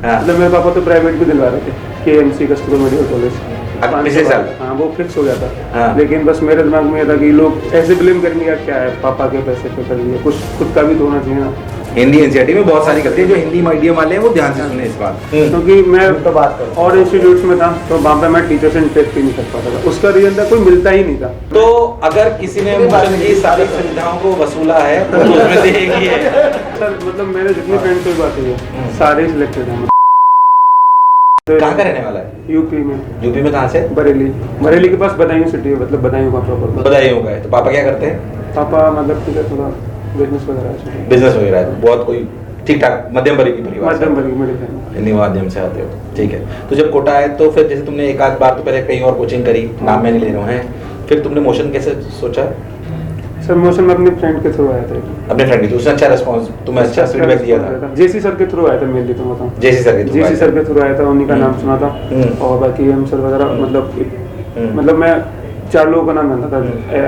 हाँ। मतलब मेरे पापा तो प्राइवेट भी दिलवा रहे थे, KMC कस्तूरबा मेडिकल कॉलेज। पिछले साल? हाँ, वो फिक्स हो गया था। हाँ। लेकिन बस मेरे दिमाग में ये था कि लोग ऐसे ब्लेम करेंगे यार, क्या है पापा के पैसे पे कर लिए, कुछ खुद का भी तो होना चाहिए ना। हिंदी एनसीईआरटी में बहुत सारी गलतियां, जो हिंदी मीडियम वाले हैं वो ध्यान से सुने इस बात। क्योंकि मैं तो बात करो। और इंस्टीट्यूट्स में था तो वहाँ पे मैं टीचर से इंटरेक्ट ही नहीं कर पाता था। उसका रीजन था कोई मिलता ही नहीं था। तो अगर किसी ने मोशन की सारी सुविधाओं को वसूला है तो उसमें से एक ही है। सर मतलब मेरे जितने फ्रेंड्स की बात है सारे सिलेक्टेड हैं। कहाँ का रहने वाला है? यूपी में। यूपी में कहाँ से? बरेली के पास बदायूं सिटी है, मतलब बदायूं का प्रॉपर। बदायूं का है। तो पापा क्या करते हैं? पापा मतलब ठीक है, थोड़ा बिजनेस वगैरह है। बिजनेस वगैरह है। बहुत कोई ठीक ठाक मध्यम वर्ग की परिवार से? मध्यम वर्ग मिडिल फैमिली। हिंदी माध्यम से आते हो, ठीक है। तो जब कोटा आए तो फिर जैसे तुमने एक आध बार तो पहले कहीं और कोचिंग करी, नाम मैं नहीं ले रहा हूँ, फिर तुमने मोशन कैसे सोचा? सर मोशन में अपने फ्रेंड के थ्रू आया था। अपने फ्रेंड की? उसने अच्छा रिस्पॉन्स, तुम्हें अच्छा फीडबैक दिया था? जेसी सर के थ्रू आया था मेनली, तो बताऊँ। जेसी सर के थ्रू आया था, उन्हीं का नाम सुना था। और बाकी एम सर वगैरह, मतलब मैं 4 लोगों का नाम जानता था,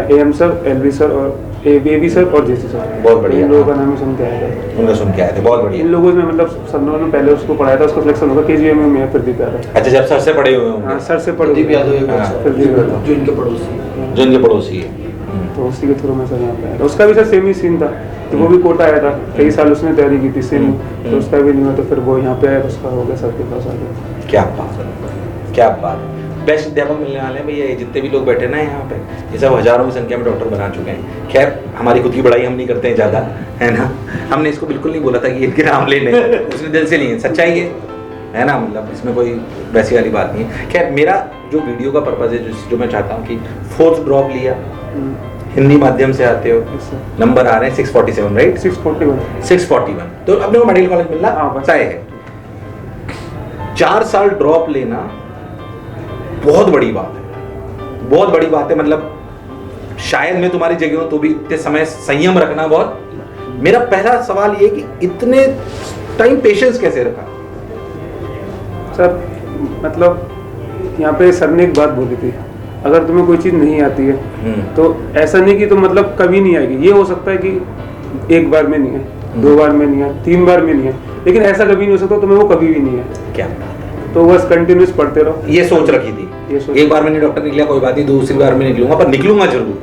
AM सर, LV सर और AB सर और JC सर। बहुत बढ़िया। इन लोगों का नाम सुन के आया था। उनका सुन के आए थे, बहुत बढ़िया। इन लोगों ने मतलब सब लोगों ने पहले उसको पढ़ाया था, उसका सिलेक्शन होगा KGM में, मैं प्रदीप यादव। अच्छा, जब सर से पढ़े हुए होंगे? हाँ, सर से पढ़े। प्रदीप यादव एक हाँ। अच्छा है, प्रदीप यादव। जो इनके पड़ोसी हैं। जो इनके पड़ोसी है। तो उसी के थ्रू मैं सर यहाँ पे आया था। उसका भी सर सेम ही सीन था, तो वो भी कोटा आया था, कई साल उसने तैयारी की थी सेम, तो उसका भी नहीं हुआ, तो फिर वो यहाँ पे आया, तो उसका हो गया सर के पास आ गया। क्या बात है, क्या बात है। बेस्ट अध्यापक मिलने वाले हैं भैया। ये जितने भी लोग बैठे ना यहाँ पे, ये सब हजारों की संख्या में डॉक्टर बना चुके हैं। खैर, हमारी खुद की बड़ाई हम नहीं करते हैं ज़्यादा, है ना। हमने इसको बिल्कुल नहीं बोला था कि इनके नाम लेने, उसने दिल से लिए, सच्चाई है ना, मतलब इसमें कोई वैसी वाली बात नहीं है। खैर, मेरा जो वीडियो का पर्पज़ है, जो मैं चाहता हूँ कि 4th ड्रॉप लिया, हिंदी माध्यम से आते हो, नंबर आ रहे हैं 647, राइट? 641। तो अपने को मेडिकल कॉलेज मिलना तय है। 4 साल ड्रॉप लेना बहुत बड़ी बात है, बहुत बड़ी बात है। मतलब शायद मैं तुम्हारी जगह हूं तो भी इतने समय संयम रखना बहुत। मेरा पहला सवाल ये कि इतने टाइम पेशेंस कैसे रखा? सर मतलब यहाँ पे सर ने एक बात बोली थी, अगर तुम्हें कोई चीज़ नहीं आती है तो ऐसा नहीं कि तुम मतलब कभी नहीं आएगी। ये हो सकता है कि 1 बार में नहीं है, 2 बार में नहीं है, 3 बार में नहीं है, लेकिन ऐसा कभी नहीं हो सकता तुम्हें वो कभी भी नहीं है। क्या तो बस कंटिन्यूस पढ़ते रहो। ये सोच रखी थी? एक बार में नहीं डॉक्टर निकला कोई बात नहीं, दूसरी बार में निकलूंगा, पर निकलूंगा जरूर।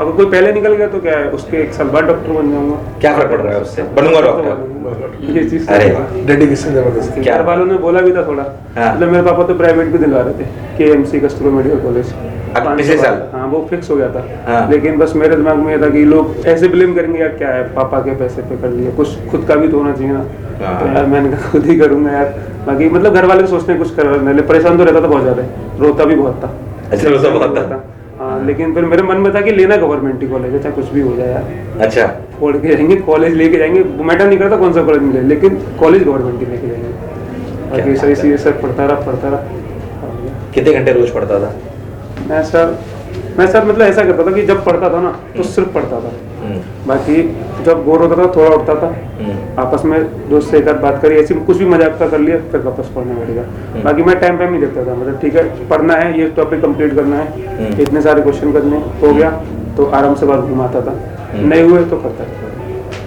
अगर कोई पहले निकल गया तो क्या है, उसके 1 साल बाद डॉक्टर बन जाऊंगा। क्या फर्क पड़ रहा है उससे? बनूंगा डॉक्टर। ये चीज अरे डेडिकेशन जबरदस्त। घर वालों ने बोला भी था थोड़ा। हाँ। मतलब मेरे पापा तो प्राइवेट भी दिलवा रहे थे, KMC कस्तूरबा मेडिकल कॉलेज। पिछले साल? हाँ, वो फिक्स हो गया था। हाँ। लेकिन बस मेरे दिमाग में ये था कि लोग ऐसे ब्लेम करेंगे यार, क्या है पापा के पैसे पे कर लिए, कुछ खुद का भी तो होना चाहिए ना। तो यार मैंने कहा खुद ही करूंगा यार। बाकी मतलब घर वाले सोचते हैं कुछ कर, परेशान तो रहता था बहुत ज्यादा, रोता भी बहुत था। अच्छा, रोता बहुत था। हाँ, लेकिन फिर मेरे मन में था कि लेना गवर्नमेंट ही कॉलेज है, चाहे कुछ भी हो जाए यार। अच्छा, छोड़ के जाएंगे कॉलेज, लेके जाएंगे, मैटर नहीं करता कौन सा कॉलेज मिले, लेकिन कॉलेज गवर्नमेंट ही लेके जाएंगे। बाकी सही से सर पढ़ता रहा। कितने घंटे रोज पढ़ता था? मैं सर मतलब ऐसा करता था कि जब पढ़ता था ना तो सिर्फ पढ़ता था, बाकी जब बोर होता था थोड़ा उठता था, आपस में दोस्त से एक आध बात करी, ऐसी कुछ भी मजाक कर लिया, फिर वापस पढ़ने बैठेगा। बाकी मैं टाइम नहीं देखता था, मतलब ठीक है पढ़ना है, ये टॉपिक कंप्लीट करना है, इतने सारे क्वेश्चन करने, हो गया तो आराम से बात घुमाता था, नहीं हुए तो करता था।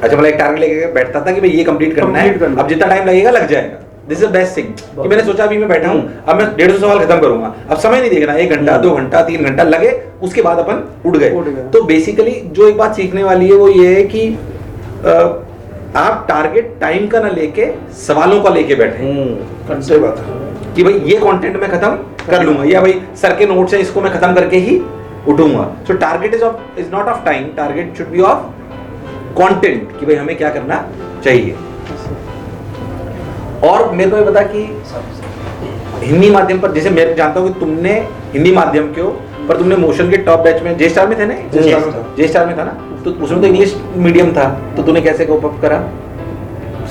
अच्छा, मतलब एक टारगेट लेके बैठता था कि भाई ये कंप्लीट करना है, अब जितना टाइम लगेगा लग जाएगा। This is the best thing कि मैंने सोचा अभी मैं बैठा हूँ, अब मैं 150 सवाल खत्म करूंगा, अब समय नहीं देखना, 1 घंटा 2 घंटा 3 घंटा लगे, उसके बाद अपन उठ गए। तो बेसिकली जो एक बात सीखने वाली है वो ये है कि आप टारगेट टाइम का ना लेके सवालों का लेके बैठे। सही बात है कि भाई ये कंटेंट मैं खत्म कर लूंगा, या भाई सर के नोट्स है इसको मैं खत्म करके ही उठूंगा। So target is not of time, target should be of content, कि भाई हमें क्या करना चाहिए। और मेरे को ये बता कि हिंदी माध्यम पर, जैसे मैं जानता हूँ कि तुमने हिंदी माध्यम क्यों, पर तुमने मोशन के टॉप बैच में जे स्टार में थे ना? जे स्टार में था ना, तो उसमें तो इंग्लिश मीडियम था, तो तूने कैसे कोप अप करा?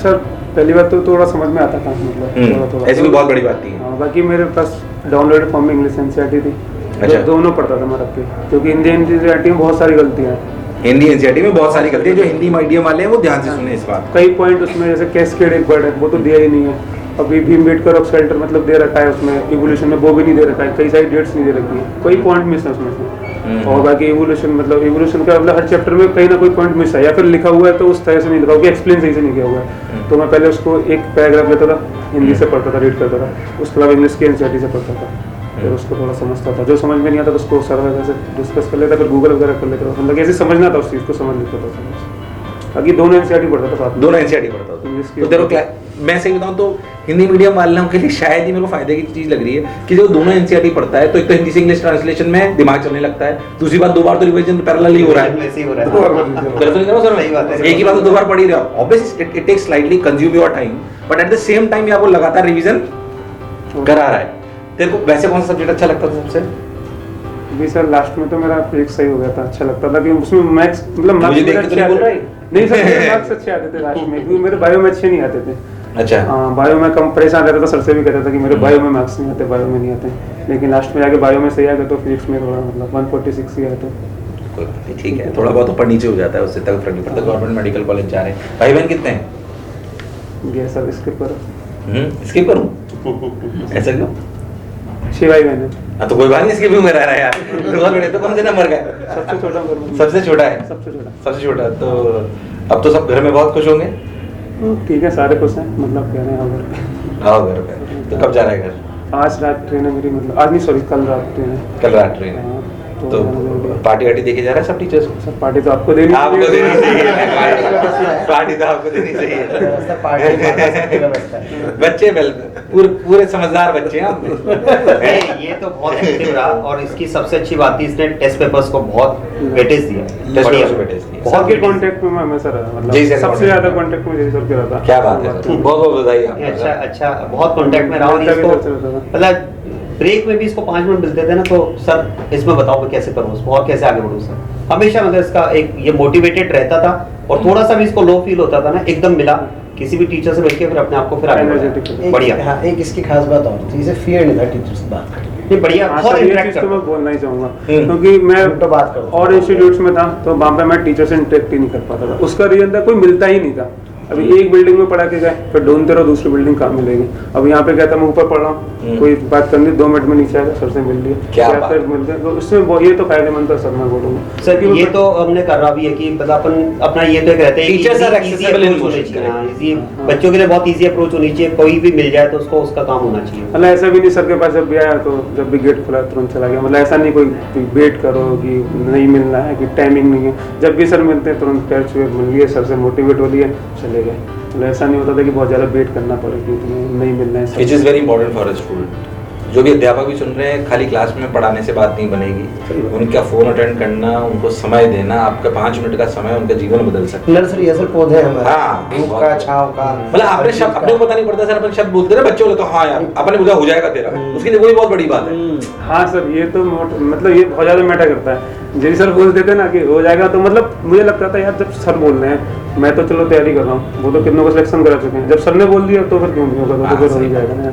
सर पहली बात तो थोड़ा समझ में आता था, मतलब थोड़ा ऐसी कोई बहुत बड़ी बात नहीं है। बाकी मेरे पास डाउनलोडेड फॉर्म में इंग्लिश एनसीईआरटी थी। अच्छा। दोनों पढ़ता था मैं रख के, क्योंकि हिंदी एनसीईआरटी में बहुत सारी गलतियाँ हैं। हिंदी एनसीईआरटी में बहुत सारी गलतियाँ, जो हिंदी मीडियम वाले हैं वो ध्यान से सुने इस बात। कई पॉइंट उसमें, जैसे कैस्केड एक वर्ड है वो तो दिया ही नहीं है, अभी भीमबेटकर ऑक्सीलेटर मतलब दे रखा है उसमें, इवोल्यूशन में वो भी नहीं दे रखा है, कई सारी डेट्स नहीं दे रखी है, कोई पॉइंट मिस है उसमें से। और बाकी इवोल्यूशन मतलब इवोल्यूशन का मतलब हर चैप्टर में कहीं ना कोई पॉइंट मिस है, या फिर लिखा हुआ है तो उस तरह से नहीं लिखा हुआ, एक्सप्लेन सही से नहीं किया हुआ है। तो मैं पहले उसको एक पैराग्राफ लेता था, हिंदी से पढ़ता था, रीड करता था, उसके बाद इंग्लिश के एनसीईआरटी से पढ़ता था, फिर उसको थोड़ा समझता था, जो समझ में नहीं आता तो उसको सर वगैरह से डिस्कस कर लेता, फिर गूगल वगैरह कर लेता था, मतलब ऐसे समझना था उस चीज़ को, समझ लेता था। बाकी दोनों एनसीईआरटी पढ़ता था साथ में, दोनों एनसीईआरटी पढ़ता था। इंग्लिश की तो तेरे मैं सही बताऊं तो हिंदी मीडियम वालों के लिए शायद ही मेरे को फायदे की चीज लग रही है कि जो दोनों एनसीईआरटी पढ़ता है तो एक तो हिंदी से इंग्लिश ट्रांसलेशन में दिमाग चलने लगता है, दूसरी बात दो बार तो रिवीजन पैरेलल ही हो रहा है। गलत नहीं कर रहा हूं सही बात सर, है। एक ही बात तो दो बार पढ़ ही रहे हो। Obviously it takes slightly consume your time, but at the same time ये आपको लगातार रिवीजन करा रहा है। तेरे को वैसे कौन सा सब्जेक्ट अच्छा लगता था सबसे? अभी सर लास्ट में तो मेरा फिजिक्स सही हो गया था, अच्छा लगता था कि उसमें मैथ्स मतलब मुझे देख के तो नहीं बोल रहा है? नहीं सर, मेरे मार्क्स अच्छे आते थे लास्ट में, क्योंकि मेरे बायो में अच्छे नहीं आते थे। अच्छा हाँ, बायो में कम परेशान रहता था, सर से भी कहता था कि मेरे बायो में मार्क्स नहीं आते, बायो में नहीं आते, लेकिन लास्ट में जाके बायो में सही आ गया तो फिजिक्स में थोड़ा मतलब 146 ही आया तो कोई बात नहीं, ठीक है, थोड़ा बहुत ऊपर नीचे हो जाता है, उससे तक फर्क नहीं पड़ता। गवर्नमेंट मेडिकल कॉलेज जा रहे हैं, भाई बहन कितने हैं? गया सर इसके पर स्किप करूं? ऐसा क्यों? 6 भाई बहन है। हाँ तो कोई बात नहीं, स्किप क्यों करा रहा है यार? बहुत बड़े तो कौन से नंबर का है? सबसे छोटा घर सबसे छोटा है? सबसे छोटा। सबसे छोटा। तो अब तो सब घर में बहुत खुश होंगे? ठीक है, सारे खुश हैं, मतलब कह रहे हैं घर पे। आओ घर पे। तो कब जा रहा है घर? आज रात ट्रेन है मेरी, मतलब आज नहीं सॉरी कल रात ट्रेन है। कल रात ट्रेन है। हाँ, तो पार्टी वार्टी देके जा रहा है सब टीचर्स को? सर पार्टी तो आपको देनी आपको देनी चाहिए, पार्टी तो आपको देनी चाहिए। बच्चे पूरे समझदार बच्चे हैं आप। ये तो बहुत एक्टिव रहा, और इसकी सबसे अच्छी बात थी इसने टेस्ट पेपर्स को बहुत वेटेज दिया। टेस्ट पेपर्स को वेटेज दिया। बहुत के कांटेक्ट में मैं हमेशा रहा, मतलब जी सर, सबसे ज्यादा कांटेक्ट में जय सर के रहा था। क्या बात है सर, बहुत बहुत बधाई आपको। अच्छा अच्छा, बहुत कांटेक्ट में रहा, और इसको मतलब ब्रेक में भी इसको 5 मिनट मिलते थे ना, तो सर इसमें बताओ मैं कैसे करूँ उसको और कैसे आगे बढ़ूँ सर, हमेशा मतलब इसका एक ये मोटिवेटेड रहता था, और थोड़ा सा भी इसको लो फील होता था ना, एकदम मिला किसी भी टीचर से मिलके फिर अपने आप को फिर आगे बढ़ाया। बढ़िया। हाँ, एक इसकी खास बात और थी, इसे फियर नहीं था टीचर से बात करने। ये बढ़िया, बहुत ये इंटरेक्ट चीज तो करता। मैं बोलना ही चाहूंगा, क्योंकि मैं तो बात करो। और इंस्टीट्यूट्स में था तो वहाँ पे मैं टीचर से इंटरेक्ट ही नहीं कर पाता था, उसका रीजन था कोई मिलता ही नहीं था। अभी एक बिल्डिंग में पढ़ा के गए, फिर ढूंढते रहो दूसरी बिल्डिंग कहाँ मिलेगी। अब यहाँ पे क्या था, मैं ऊपर पढ़ रहा हूँ, कोई बात करनी 2 मिनट में नीचे आएगा, सर से मिल लिया, क्या या फिर मिलते हैं, तो इसमें ये तो फायदेमंद था सर, मैं बोलूँगा सर ये तो हमने कर रहा भी है कि मतलब अपन अपना ये तो एक रहते हैं Teachers are accessible in motion, easy, बच्चों के लिए बहुत इजी अप्रोच होनी चाहिए, कोई भी मिल जाए तो उसको उसका काम होना चाहिए। मतलब ऐसा भी नहीं सर के पास जब भी आया तो जब भी गेट खुला तुरंत चला गया, मतलब ऐसा नहीं कोई वेट करो कि नहीं मिलना है, कि टाइमिंग नहीं है, जब भी सर मिलते हैं तुरंत टच मिल लिए, सर से मोटिवेट हो लिए, चले गए। मतलब ऐसा नहीं होता था कि बहुत ज़्यादा वेट करना पड़े कि तुम्हें नहीं मिलना है। Which is very important for a student. जो भी अध्यापक भी सुन रहे हैं, खाली क्लास में पढ़ाने से बात नहीं बनेगी, उनका फोन अटेंड करना, उनको समय देना, आपका 5 मिनट का समय उनका जीवन बदल सकता है। नर्सरी ऐसे पौधे हैं हमारे, हाँ, धूप का, छांव का, मतलब आपने शब्द अपने को पता नहीं पड़ता सर, अपन शब्द बोलते ना बच्चों को, तो हाँ यार अपने बोला हो जाएगा तेरा, उसके लिए वही बहुत बड़ी बात है। हाँ सर, ये तो मतलब ये बहुत ज़्यादा मैटर करता है। जैसे सर बोल देते ना कि हो जाएगा, तो मतलब मुझे लगता था यार जब सर बोल रहे हैं, मैं तो चलो तैयारी कर रहा हूँ, वो तो कितनों को सिलेक्शन करा चुके हैं, जब सर ने बोल दिया तो फिर क्यों नहीं होगा, तो फिर हो ही जाएगा ना।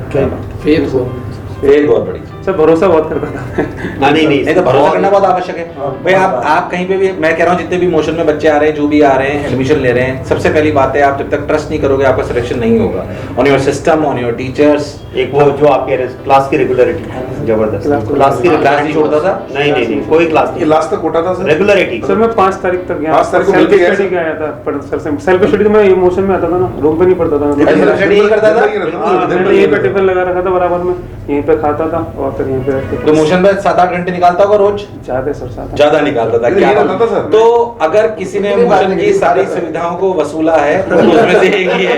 एक बहुत बड़ी चीज। सर भरोसा बहुत करता था। नहीं तो भरोसा करना बहुत आवश्यक है भाई। आप कहीं पे भी, मैं कह रहा हूँ जितने भी मोशन में बच्चे आ रहे हैं, जो भी आ रहे हैं, एडमिशन ले रहे हैं, सबसे पहली बात है आप जब तक ट्रस्ट नहीं करोगे आपका सिलेक्शन नहीं होगा on your system, on your teachers. एक वो जो आपके क्लास की रेगुलरिटी जबरदस्त, क्लास की क्लास नहीं छोड़ता था? नहीं कोई क्लास ये नहीं, लास्ट तक कोटा था सर। रेगुलरिटी। सर मैं 5 तारीख तक गया, 5 तारीख को सेल्फ मिलके गया स्टडी गया था, पर सर से सेल्फ स्टडी तो मैं इमोशन में आता था ना, रूम पे नहीं पढ़ता था। सेल्फ स्टडी नहीं करता था? हाँ, मैंने यहीं पे टिफिन लगा रखा था बराबर में, यहीं पे खाता था और फिर यहीं पे रख के तो मोशन में 7-8 घंटे निकालता होगा रोज? जाते सर साथ ज्यादा निकालता था नहीं, क्या? ये रहता था सर। तो अगर किसी ने मोशन की सारी सुविधाओं को वसूला है तो उसमें से एक ही है,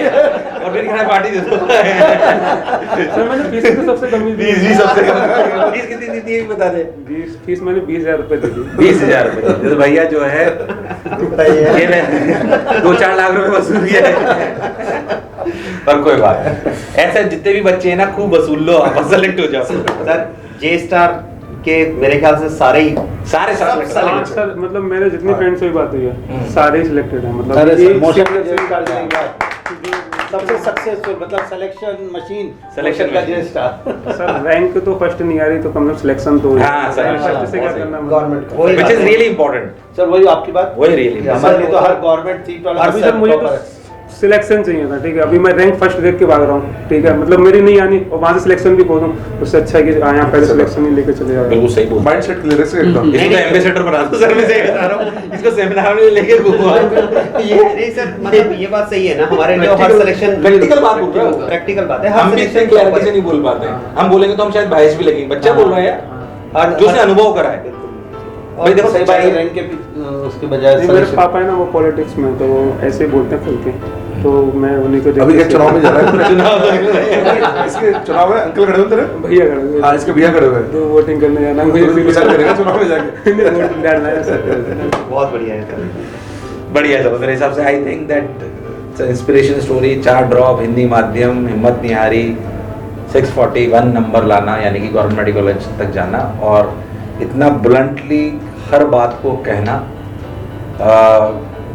और फिर कहना पार्टी दे दो। सर मैंने फीस तो सबसे कम ही दी। फीस सबसे कम। फीस कितनी दी थी ये भी बता दे। फीस मैंने 20,000 रुपए दी थी। 20,000 रुपए। जैसे भैया जो है ये मैं 2-4 लाख रुपए वसूल किया है। पर कोई बात नहीं, ऐसे जितने भी बच्चे हैं ना खूब वसूल लो, आप सेलेक्ट हो जाओ। सर जे स्टार के मेरे ख्याल से सारे सारे हाँ, सर मतलब मेरे जितने फ्रेंड्स से भी बात हुई है सारे सिलेक्टेड हैं, मतलब अरे सर, एक मोशन single- के स्टार के बाद सबसे सक्सेसफुल मतलब सिलेक्शन मशीन, Selection का machine। जे स्टार। सर रैंक तो फर्स्ट नहीं आ रही तो कम से कम सिलेक्शन तो हो जाए। हाँ, सर, फर्स्ट से क्या बहुत करना है? गवर्नमेंट का। वही Which is really important। Sir वही आपकी बात, वही really हमारे लिए तो हर गवर्नमेंट सीट वाला अभी सर मुझे तो सिलेक्शन चाहिए था, ठीक है। अभी मैं रैंक फर्स्ट देख के भाग रहा हूँ, ठीक है। मतलब मेरी नहीं आनी और वहाँ से सिलेक्शन भी खोलूँ, उससे अच्छा है कि यहाँ पहले सिलेक्शन ही लेके चले जाओ। बिल्कुल सही बोल। माइंड सेट क्लियर है इसका एकदम। इसको तो एम्बेसडर बना दो सर, मैं सही बता रहा हूँ। इसको सेमिनार में लेके घूमो। ये नहीं सर, मतलब ये बात सही है ना, हमारे लिए हर सिलेक्शन प्रैक्टिकल बात बोल रहे हो। प्रैक्टिकल बात है, हम हर भी इतने सिलेक्शन क्लैरिटी से नहीं बोल पाते। हम बोलेंगे तो हम शायद बायस भी लगेंगे। बच्चा बोल रहा है यार, जो उसने अनुभव करा है। भाई देखो सही बात है, रैंक के उसके बजाय नहीं, मेरे पापा है ना वो पॉलिटिक्स में, तो वो ऐसे ही बोलते हैं खुल के, तो मैं उन्हीं को अभी क्या चुनाव में जा रहा है? चुनाव इसके चुनाव है, अंकल खड़े हो तेरे? भैया खड़े हुए। हाँ, इसके भैया खड़े हुए हैं। तो वोटिंग करने जाना तो मुझे विचार करेगा चुनाव में जाके। वोट डालना है सर। बहुत बढ़िया है सर। बढ़िया है। तो मेरे हिसाब से I think that inspiration story, 4 drop, Hindi माध्यम, हिम्मत नहीं हारी, 641 नंबर लाना, यानी कि गवर्नमेंट मेडिकल कॉलेज तक जाना, और इतना ब्लंटली हर बात को कहना।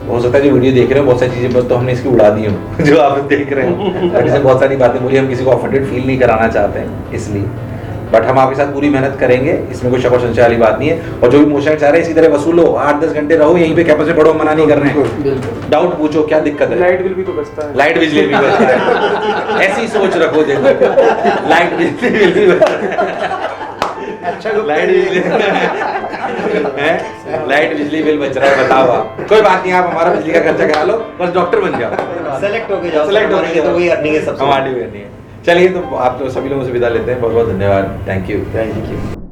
हो सकता है जो वीडियो देख रहे हो बहुत सारी चीज़ें तो हमने इसकी उड़ा दी हो जो आप देख रहे हो, जैसे बहुत सारी बातें बोली, हम किसी को ऑफेंडेड फील नहीं कराना चाहते हैं इसलिए। बट हम आपके साथ पूरी मेहनत करेंगे, इसमें कोई शक और संशय वाली बात नहीं है। और जो भी मोशन चाह रहे हैं इसी तरह वसूलो, 8-10 घंटे रहो यहीं पे, कैंपस में पढ़ो, मना नहीं कर रहे हैं। डाउट पूछो, क्या दिक्कत है। लाइट बिल भी तो बचता है। लाइट बिजली भी बचता है। ऐसी सोच रखो, देखो लाइट बिजली भी बचता है। लाइट बिजली लाइट बिजली बिल बच रहा है, बताओ आप। कोई बात नहीं, आप हमारा बिजली का खर्चा करा लो, बस डॉक्टर बन जाओ, सेलेक्ट होके जाओ, सेलेक्ट हो तो वही अर्निंग है सबसे। हमारी भी नहीं है। चलिए, तो आप तो सभी लोगों से विदा लेते हैं। बहुत बहुत धन्यवाद। Thank you.